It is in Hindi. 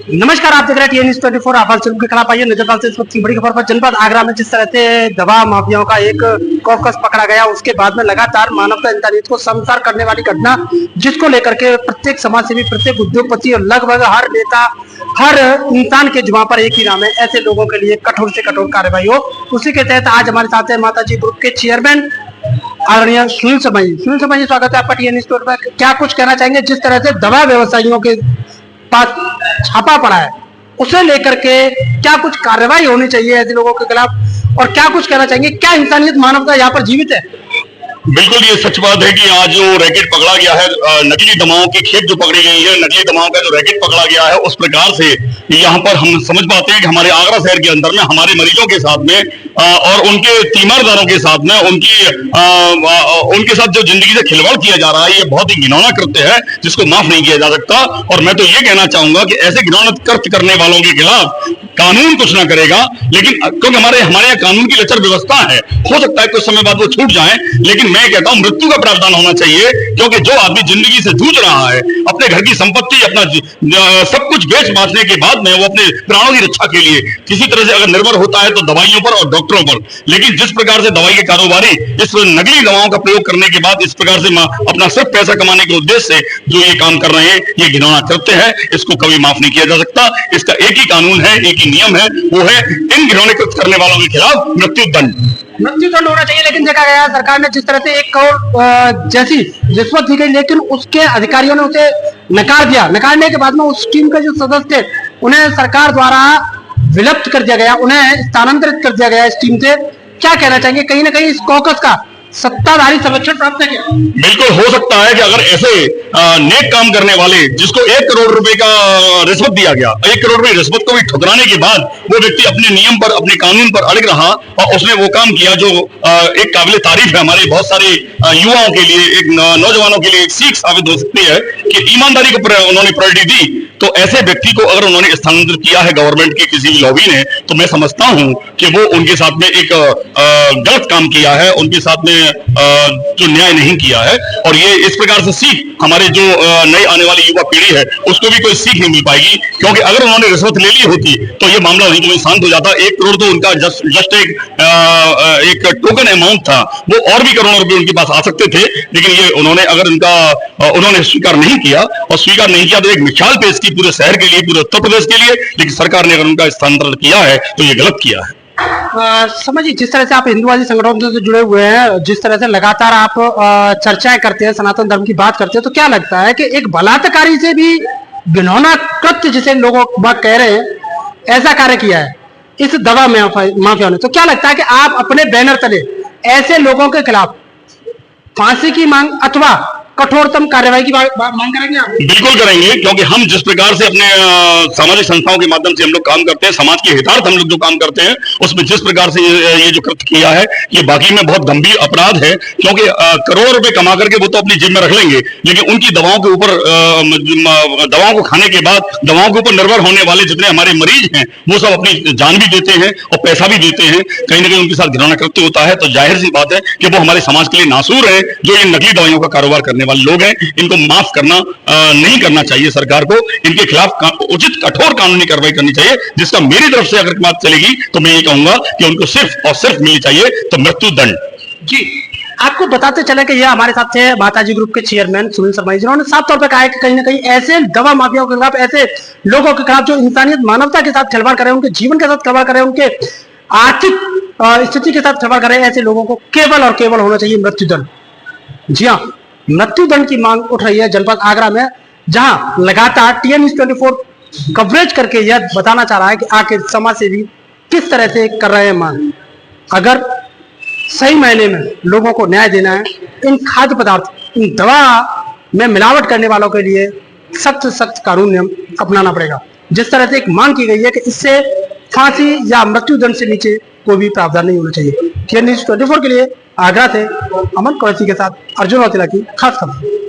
नमस्कार, आप देख रहे हैं टीएन न्यूज़ 24। आप जुल्म के खिलाफ आइए नजर डालते हैं इस वक्त की बड़ी खबर पर। जनपद आगरा में जिस तरह से दवा माफियाओं का एक कॉकस पकड़ा गया, उसके बाद में लगातार मानवता इंसानियत को शर्मसार करने वाली घटना, जिसको लेकर के प्रत्येक समाजसेवी, प्रत्येक उद्योगपति और लगभग हर नेता, हर इंसान के जुबान पर एक ही नाम है, ऐसे लोगों के लिए कठोर से कठोर कार्रवाई हो। उसी के तहत आज हमारे साथ है माताजी ग्रुप के चेयरमैन आदरणीय सुनील शर्मा जी। सुनील शर्मा जी, स्वागत है आपका टीएन न्यूज़ पर। क्या कुछ कहना चाहेंगे जिस तरह से दवा व्यवसायियों के पास छापा पड़ा है, उसे लेकर के क्या कुछ कार्रवाई होनी चाहिए ऐसे लोगों के खिलाफ, और क्या कुछ कहना चाहेंगे, क्या इंसानियत मानवता यहाँ पर जीवित है? बिल्कुल, ये सच बात है कि आज जो रैकेट पकड़ा गया है, नकली दवाओं की खेप जो पकड़ी गई है, नकली दवाओं का जो रैकेट पकड़ा गया है, उस प्रकार से यहाँ पर हम समझ पाते हैं कि हमारे आगरा शहर के अंदर में हमारे मरीजों के साथ में और उनके तीमारदारों के साथ में उनके साथ जो जिंदगी से खिलवाड़ किया जा रहा है, ये बहुत ही घिनौना कृत्य है जिसको माफ नहीं किया जा सकता। और मैं तो ये कहना चाहूंगा कि ऐसे घिनौना कृत्य करने वालों के खिलाफ कानून कुछ ना करेगा, लेकिन क्योंकि हमारे यहाँ कानून की लचर व्यवस्था है, हो सकता है कुछ समय बाद वो छूट जाए, लेकिन मैं कहता हूं मृत्यु का प्रावधान होना चाहिए। क्योंकि जो आदमी जिंदगी से जूझ रहा है, अपने घर की संपत्ति, अपना सब कुछ बेच बांटने के बाद में वो अपने प्राणों की रक्षा के लिए किसी तरह से अगर निर्भर होता है तो दवाइयों पर और डॉक्टरों पर, लेकिन जिस प्रकार से दवाई के कारोबारी इस नकली दवाओं का प्रयोग करने के बाद इस प्रकार से अपना सिर्फ पैसा कमाने के उद्देश्य से जो ये काम कर रहे हैं, ये घिनौना कृत्य है, इसको कभी माफ नहीं किया जा सकता। इसका एक ही कानून है, एक ही नियम है, वो है इन घिनौने कृत्य करने वालों के खिलाफ मृत्युदंड होना चाहिए। लेकिन देखा गया सरकार ने जिस तरह से 1 करोड़ जैसी रिश्वत दी गई, लेकिन उसके अधिकारियों ने उसे नकार दिया। नकारने के बाद में उस टीम के जो सदस्य थे, उन्हें सरकार द्वारा विलुप्त कर दिया गया, उन्हें स्थानांतरित कर दिया गया इस टीम से। क्या कहना चाहेंगे, कहीं ना कहीं इस कॉकस का सत्ताधारी संरक्षण प्राप्त है क्या? बिल्कुल हो सकता है कि अगर ऐसे नेक काम करने वाले जिसको 1 करोड़ रुपए का रिश्वत दिया गया, 1 करोड़ रुपए रिश्वत को भी ठुकराने के बाद वो व्यक्ति अपने नियम पर, अपने कानून पर अड़ग रहा और उसने वो काम किया जो एक काबिल तारीफ है। हमारे बहुत सारे युवाओं के लिए, एक नौजवानों के लिए एक सीख साबित हो सकती है कि ईमानदारी को उन्होंने प्रायोरिटी दी। तो ऐसे व्यक्ति को अगर उन्होंने स्थानांतरित किया है गवर्नमेंट की किसी लॉबी ने, तो मैं समझता हूं कि वो उनके साथ में एक गलत काम किया है, उनके साथ में जो न्याय नहीं किया है। और ये इस प्रकार से सीख हमारे जो नई आने वाली युवा पीढ़ी है उसको भी कोई सीख नहीं मिल पाएगी। क्योंकि अगर उन्होंने रिश्वत ले ली होती तो ये मामला वहीं तो शांत हो जाता। 1 करोड़ तो उनका जस्ट एक टोकन अमाउंट था, वो और भी करोड़ों रुपए उनके पास आ सकते थे, लेकिन ये उन्होंने स्वीकार नहीं किया। और स्वीकार नहीं किया तो एक मिसाल पेश की पूरे शहर के लिए, पूरे उत्तर प्रदेश के लिए, लेकिन सरकार ने अगर उनका स्थानांतरण किया है तो ये गलत किया है। समझिए, जिस तरह से आप हिंदुवादी संगठनों से जुड़े हुए हैं, जिस तरह से लगातार आप चर्चाएं करते हैं, सनातन धर्म की बात करते हैं, तो क्या लगता है कि एक बलात्कारी से भी घिनौना कृत्य जिसे लोग कह रहे हैं, ऐसा कार्य किया है इस दवा माफिया ने? तो क्या लगता है कि आप अपने बैनर तले ऐसे लोगों के खिलाफ फांसी की मांग अथवा कठोरतम कार्रवाई की मांग करेंगे आप? बिल्कुल करेंगे, क्योंकि हम जिस प्रकार से अपने सामाजिक संस्थाओं के माध्यम से हम लोग काम करते हैं, समाज के हितार्थ हम लोग जो काम करते हैं, उसमें जिस प्रकार से ये जो कृत्य किया है, ये बाकी में बहुत गंभीर अपराध है। क्योंकि करोड़ों रुपए कमा करके वो तो अपनी जेब में रख लेंगे, लेकिन उनकी दवाओं के ऊपर, दवाओं को खाने के बाद दवाओं के ऊपर निर्भर होने वाले जितने हमारे मरीज हैं, वो सब अपनी जान भी देते हैं और पैसा भी देते हैं। कहीं ना कहीं उनके साथ घिनौना कृत्य होता है, तो जाहिर सी बात है कि वो हमारे समाज के लिए नासूर है। जो ये नकली दवाइयों का कारोबार करने वाले लोग हैं, इनको माफ करना नहीं करना चाहिए सरकार को। इनके खिलाफ उचित कठोर कानूनी कार्रवाई करनी चाहिए, जिसका मेरी तरफ से अगर बात चलेगी तो मैं ये कहूंगा कि उनको सिर्फ और सिर्फ मिलनी चाहिए तो मृत्युदंड। जी, आपको बताते चले कि ये हमारे साथ थे माताजी ग्रुप के चेयरमैन सुनील शर्मा जी, जिन्होंने साफ तौर पर कहा है कि कहीं ना कहीं ऐसे दवा माफियाओं के खिलाफ, ऐसे लोगों के खिलाफ जो इंसानियत मानवता के साथ खिलवाड़ कर रहे हैं, उनके जीवन के साथ खिलवाड़ कर रहे हैं, उनके आर्थिक स्थिति के साथ खिलवाड़ कर रहे हैं, ऐसे लोगों को केवल और केवल होना चाहिए मृत्युदंड। जी हाँ, मृत्युदंड की मांग उठ रही है जनपद आगरा में, जहां लगातार टीएन न्यूज़ 24 कवरेज करके यह बताना चाह रहा है कि आखिर समाज सेवी किस तरह से कर रहे हैं मांग। अगर सही मायने में लोगों को न्याय देना है, इन खाद्य पदार्थ, इन दवा में मिलावट करने वालों के लिए सख्त सख्त कानून नियम अपनाना पड़ेगा। जिस तरह से एक मांग की गई है कि इससे फांसी या मृत्युदंड से नीचे कोई भी प्रावधान नहीं होना चाहिए। टीएन न्यूज़ 24 के लिए आगरा से अमन कौरसी के साथ अर्जुन औतिला की खास खबर।